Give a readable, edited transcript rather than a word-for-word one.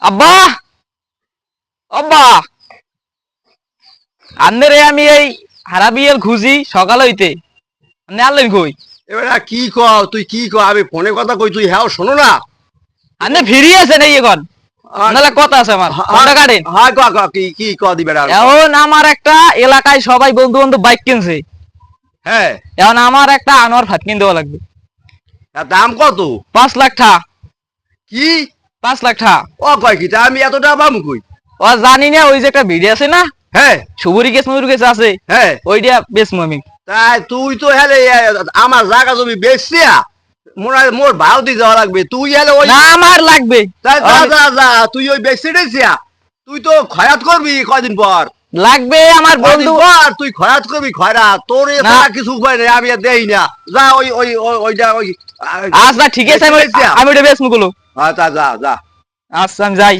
আব্বা আব্বা আন্নে রে আমি এই হারাবিয়েল খুঁজি সকাল হইতে আপনি আনলেন কই? এবার কি ক তুই কি ক আমি ফোনে কথা কই তুই হ্যাঁ শোনো না। আপনি ফিরি আছেন এই এখন নাহলে কথা আছে আমার ফোনটা কাটেন। হ্যাঁ ক ক কি কি ক দিবে না এখন আমার একটা এলাকায় সবাই বন্ধু বান্ধব বাইক কিনছে। হ্যাঁ এখন আমার একটা আনোয়ার ফাত কিনে দেওয়া লাগবে। তার দাম কত? 5 লাখ টাকা। কি 5 লাখ টাকা? ও কয় কি তা আমি এত টাকা পাবো কই? ও জানি না, ওই যে একটা ভিডিও আছে না হ্যাঁ সুবুরি কেস ময়ূর কেস আছে, হ্যাঁ ওইটা বেচমু আমি। তাই তুই তো হেলে আমার জায়গা জমি বেচছিয়া মোর ভাও দিয়ে যাওয়া লাগবে তুই হেলে ওই না আমার লাগবে। তাই যা যা যা তুই ওই বেচছি দিছিয়া তুই তো খয়াত করবি কয়দিন পর লাগবে আমার বন্ধু। আর তুই খয়াত করবি খয়রাত তোর এছাড়া কিছু উপায় নেই আমি আর দেই না যা ওই ওই ওইটা ওই আচ্ছা ঠিক আছে আমি ওইটা বেচমু গুলো। আচ্ছা যা যা আচ্ছা আমি যাই।